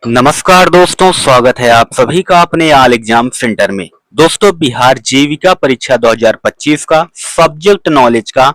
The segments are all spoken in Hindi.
नमस्कार दोस्तों, स्वागत है आप सभी का अपने आल एग्जाम सेंटर में। दोस्तों, बिहार जीविका परीक्षा 2025 का सब्जेक्ट नॉलेज का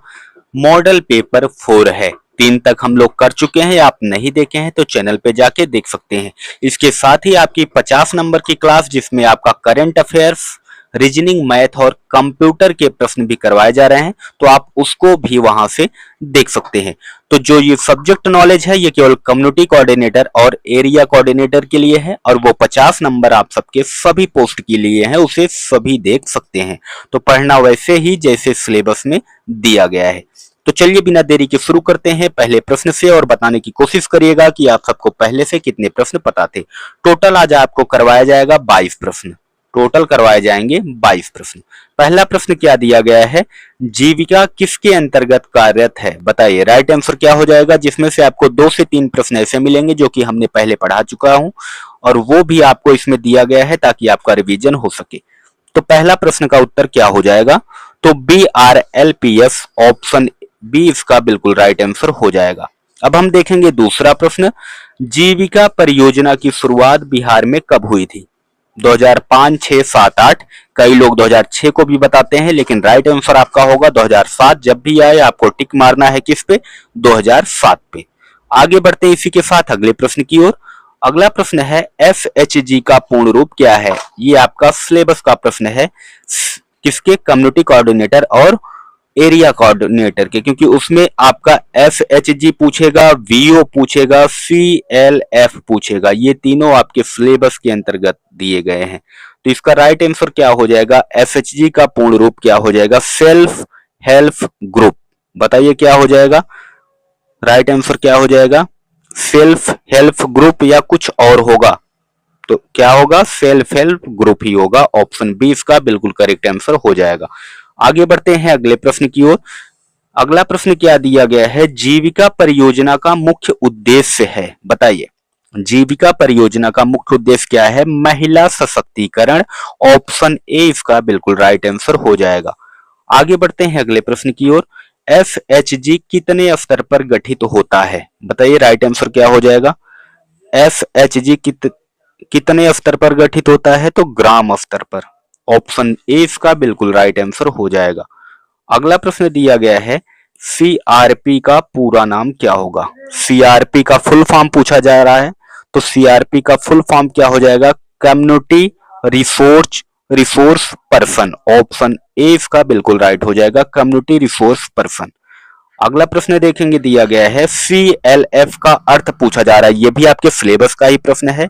मॉडल पेपर 4 है। 3 तक हम लोग कर चुके हैं। आप नहीं देखे हैं तो चैनल पे जाके देख सकते हैं। इसके साथ ही आपकी 50 नंबर की क्लास जिसमें आपका करंट अफेयर्स, रीजनिंग, मैथ और कंप्यूटर के प्रश्न भी करवाए जा रहे हैं, तो आप उसको भी वहां से देख सकते हैं। तो जो ये सब्जेक्ट नॉलेज है ये केवल कम्युनिटी कोऑर्डिनेटर और एरिया कोऑर्डिनेटर के लिए है, और वो 50 नंबर आप सबके सभी पोस्ट के लिए है, उसे सभी देख सकते हैं। तो पढ़ना वैसे ही जैसे सिलेबस में दिया गया है। तो चलिए बिना देरी के शुरू करते हैं पहले प्रश्न से, और बताने की कोशिश करिएगा कि आप सबको पहले से कितने प्रश्न पता थे। टोटल आज आपको करवाया जाएगा 22 प्रश्न। टोटल करवाए जाएंगे 22 प्रश्न। पहला प्रश्न क्या दिया गया है, जीविका किसके अंतर्गत कार्यरत है, बताइए। राइट आंसर क्या हो जाएगा, जिसमें से आपको 2 से 3 प्रश्न ऐसे मिलेंगे जो कि हमने पहले पढ़ा चुका हूं, और वो भी आपको इसमें दिया गया है ताकि आपका रिवीजन हो सके। तो पहला प्रश्न का उत्तर क्या हो जाएगा, तो BRLPS ऑप्शन बी इसका बिल्कुल राइट आंसर हो जाएगा। अब हम देखेंगे दूसरा प्रश्न, जीविका परियोजना की शुरुआत बिहार में कब हुई थी। 2005, 6, 7, 8, कई लोग 2006 को भी बताते हैं, लेकिन राइट आंसर आपका होगा 2007। जब भी आए आपको टिक मारना है किस पे, 2007 पे। आगे बढ़ते हैं इसी के साथ अगले प्रश्न की ओर। अगला प्रश्न है, FHG का पूर्ण रूप क्या है। ये आपका सिलेबस का प्रश्न है, किसके, कम्युनिटी कोऑर्डिनेटर और एरिया कोऑर्डिनेटर के, क्योंकि उसमें आपका FHG पूछेगा, VO पूछेगा, CLF पूछेगा। ये तीनों आपके सिलेबस के अंतर्गत दिए गए हैं। तो इसका राइट आंसर क्या हो जाएगा, FHG का पूर्ण रूप क्या हो जाएगा, सेल्फ हेल्प ग्रुप। बताइए क्या हो जाएगा, राइट आंसर क्या हो जाएगा, सेल्फ हेल्प ग्रुप या कुछ और होगा। तो क्या होगा, सेल्फ हेल्प ग्रुप ही होगा। ऑप्शन बी इसका बिल्कुल करेक्ट आंसर हो जाएगा। आगे बढ़ते हैं अगले प्रश्न की ओर। अगला प्रश्न क्या दिया गया है, जीविका परियोजना का मुख्य उद्देश्य है, बताइए। जीविका परियोजना का मुख्य उद्देश्य क्या है, महिला सशक्तिकरण। ऑप्शन ए इसका बिल्कुल राइट आंसर हो जाएगा। आगे बढ़ते हैं अगले प्रश्न की ओर। FHG कितने स्तर पर गठित होता है, बताइए। राइट आंसर क्या हो जाएगा, FHG कितने स्तर पर गठित होता है, तो ग्राम स्तर पर। ऑप्शन ए इसका बिल्कुल राइट आंसर हो जाएगा। अगला प्रश्न दिया गया है, CRP का पूरा नाम क्या होगा। CRP का फुल फॉर्म पूछा जा रहा है, तो CRP का फुल फॉर्म क्या हो जाएगा, community resource person. Option A इसका बिल्कुल राइट हो जाएगा, कम्युनिटी रिसोर्स पर्सन। अगला प्रश्न देखेंगे, दिया गया है CLF का अर्थ पूछा जा रहा है। ये भी आपके सिलेबस का ही प्रश्न है।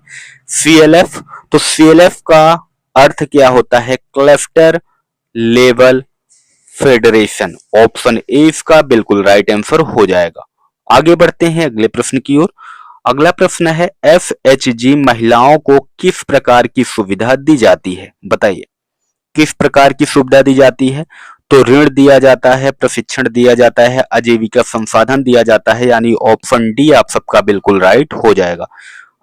CLF, तो CLF का अर्थ क्या होता है, cluster level federation. Option A इसका बिल्कुल राइट आंसर हो जाएगा। आगे बढ़ते हैं अगले प्रश्न की ओर। अगला प्रश्न है, FHG महिलाओं को किस प्रकार की सुविधा दी जाती है, बताइए। किस प्रकार की सुविधा दी जाती है, तो ऋण दिया जाता है, प्रशिक्षण दिया जाता है, आजीविका संसाधन दिया जाता है, यानी ऑप्शन डी आप सबका बिल्कुल राइट हो जाएगा।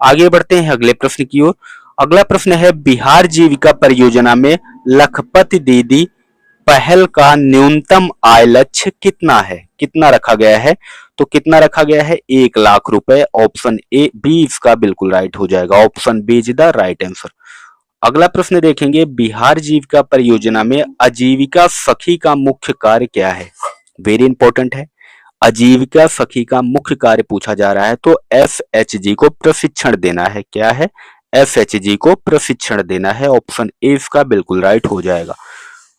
आगे बढ़ते हैं अगले प्रश्न की ओर। अगला प्रश्न है, बिहार जीविका परियोजना में लखपति दीदी पहल का न्यूनतम आय लक्ष्य कितना है, कितना रखा गया है, तो कितना रखा गया है, 1 लाख रुपए। ऑप्शन ए बी इसका बिल्कुल राइट हो जाएगा। Option B is the right answer. अगला प्रश्न देखेंगे, बिहार जीविका परियोजना में आजीविका सखी का मुख्य कार्य क्या है। वेरी इंपॉर्टेंट है, आजीविका सखी का मुख्य कार्य पूछा जा रहा है, तो FHG को प्रशिक्षण देना है। क्या है, FHG को प्रशिक्षण देना है। ऑप्शन ए इसका बिल्कुल राइट हो जाएगा।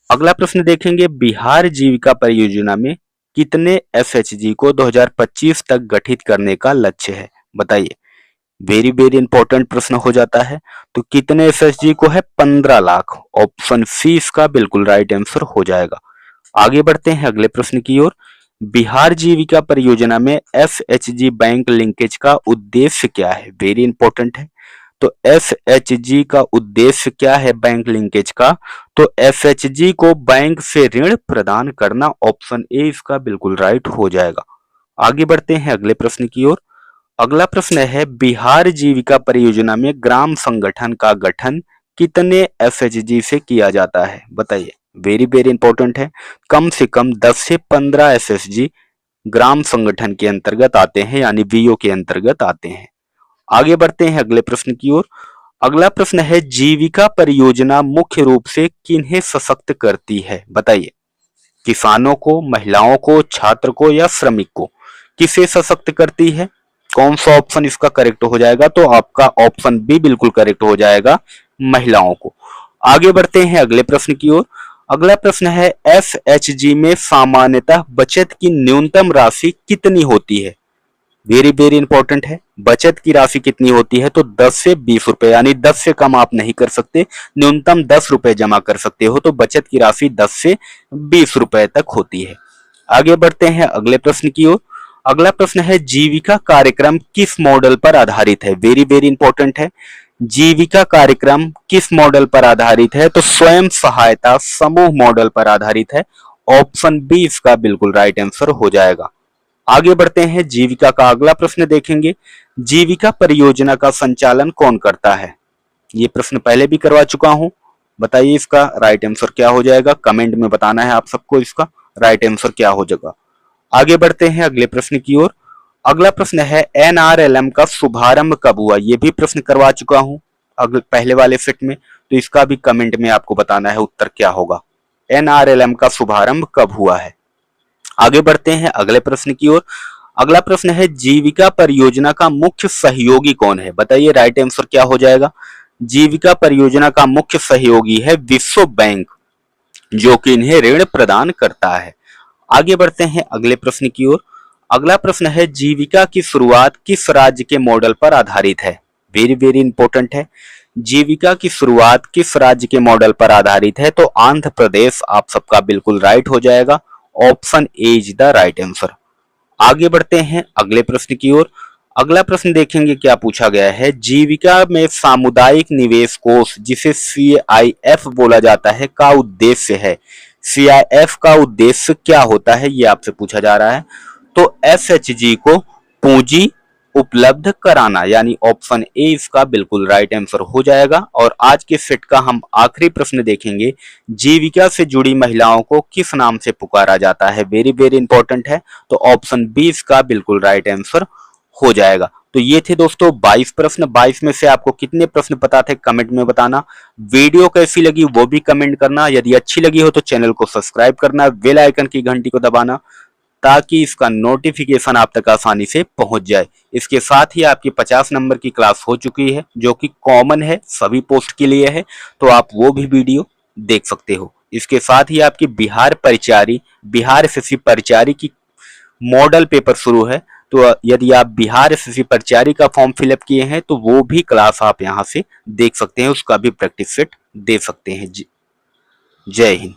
अगला प्रश्न देखेंगे, बिहार जीविका परियोजना में कितने FHG को 2025 तक गठित करने का लक्ष्य है, बताइए। वेरी वेरी इंपॉर्टेंट प्रश्न हो जाता है। तो कितने FHG को है, 15 लाख। ऑप्शन सी इसका बिल्कुल राइट आंसर हो जाएगा। आगे बढ़ते हैं अगले प्रश्न की ओर। बिहार जीविका परियोजना में FHG बैंक लिंकेज का उद्देश्य क्या है, वेरी इंपॉर्टेंट है। तो FHG का उद्देश्य क्या है बैंक लिंकेज का, तो FHG को बैंक से ऋण प्रदान करना। ऑप्शन ए इसका बिल्कुल राइट हो जाएगा। आगे बढ़ते हैं अगले प्रश्न की ओर। अगला प्रश्न है, बिहार जीविका परियोजना में ग्राम संगठन का गठन कितने FHG से किया जाता है, बताइए। वेरी वेरी इंपॉर्टेंट है, कम से कम 10 से 15 FHG ग्राम संगठन के अंतर्गत आते हैं, यानी VO के अंतर्गत आते हैं। आगे बढ़ते हैं अगले प्रश्न की ओर। अगला प्रश्न है, जीविका परियोजना मुख्य रूप से किन्हें सशक्त करती है? बताइए। किसानों को, महिलाओं को, छात्र को या श्रमिक को? किसे सशक्त करती है? कौन सा ऑप्शन इसका करेक्ट हो जाएगा? तो आपका ऑप्शन बी बिल्कुल करेक्ट हो जाएगा, महिलाओं को। आगे बढ़ते हैं अगले प्रश्न की ओर। अगला प्रश्न है, एफएचजी में सामान्यतः बचत की न्यूनतम राशि कितनी होती है? वेरी वेरी इंपॉर्टेंट है। बचत की राशि कितनी होती है? तो 10 से 20 रुपए, यानी 10 से कम आप नहीं कर सकते, न्यूनतम 10 रुपए जमा कर सकते हो। तो बचत की राशि 10 से 20 रुपए तक होती है। आगे बढ़ते हैं अगले प्रश्न की ओर। अगला प्रश्न है, जीविका कार्यक्रम किस मॉडल पर आधारित है? वेरी वेरी इंपॉर्टेंट है। जीविका कार्यक्रम किस मॉडल पर आधारित है? तो स्वयं सहायता समूह मॉडल पर आधारित है। ऑप्शन बी इसका बिल्कुल राइट आंसर हो जाएगा। आगे बढ़ते हैं, जीविका का अगला प्रश्न देखेंगे। जीविका परियोजना का संचालन कौन करता है? ये प्रश्न पहले भी करवा चुका हूं। बताइए इसका राइट आंसर क्या हो जाएगा? कमेंट में बताना है आप सबको इसका राइट आंसर क्या हो जाएगा। आगे बढ़ते हैं अगले प्रश्न की ओर। अगला प्रश्न है, एनआरएलएम का शुभारंभ कब हुआ? ये भी प्रश्न करवा चुका हूं अगले पहले वाले सेट में, तो इसका भी कमेंट में आपको बताना है उत्तर क्या होगा। एनआरएलएम का शुभारंभ कब हुआ है? आगे बढ़ते हैं अगले प्रश्न की ओर। अगला प्रश्न है, जीविका परियोजना का मुख्य सहयोगी कौन है? बताइए राइट आंसर क्या हो जाएगा। जीविका परियोजना का मुख्य सहयोगी है विश्व बैंक, जो कि इन्हें ऋण प्रदान करता है। आगे बढ़ते हैं अगले प्रश्न की ओर। अगला प्रश्न है, जीविका की शुरुआत किस राज्य के मॉडल पर आधारित है? वेरी वेरी इंपॉर्टेंट है। जीविका की शुरुआत किस राज्य के मॉडल पर आधारित है? तो आंध्र प्रदेश आप सबका बिल्कुल राइट हो जाएगा। Option A is the right answer. आगे बढ़ते हैं अगले प्रश्न की ओर। अगला प्रश्न देखेंगे क्या पूछा गया है। जीविका में सामुदायिक निवेश कोष, जिसे CIF बोला जाता है, का उद्देश्य है। CIF का उद्देश्य क्या होता है, ये आपसे पूछा जा रहा है। तो FHG को पूंजी उपलब्ध कराना, यानी ऑप्शन ए इसका बिल्कुल राइट आंसर हो जाएगा। और आज के सेट का हम आखिरी प्रश्न देखेंगे, जीविका से जुड़ी महिलाओं को किस नाम से पुकारा जाता है? वेरी वेरी इंपॉर्टेंट है। तो ऑप्शन बी इसका बिल्कुल राइट आंसर हो जाएगा। तो ये थे दोस्तों 22 प्रश्न। 22 में से आपको कितने प्रश्न पता थे कमेंट में बताना। वीडियो कैसी लगी वो भी कमेंट करना। यदि अच्छी लगी हो तो चैनल को सब्सक्राइब करना, बेल आइकन की घंटी को दबाना, ताकि इसका नोटिफिकेशन आप तक आसानी से पहुंच जाए। इसके साथ ही आपकी 50 नंबर की क्लास हो चुकी है, जो कि कॉमन है, सभी पोस्ट के लिए है, तो आप वो भी वीडियो देख सकते हो। इसके साथ ही आपकी बिहार एसएससी परिचारी की मॉडल पेपर शुरू है, तो यदि आप बिहार एसएससी परिचारी का फॉर्म फिलअप किए हैं तो वो भी क्लास आप यहां से देख सकते हैं, उसका भी प्रैक्टिस सेट दे सकते हैं। जय हिंद।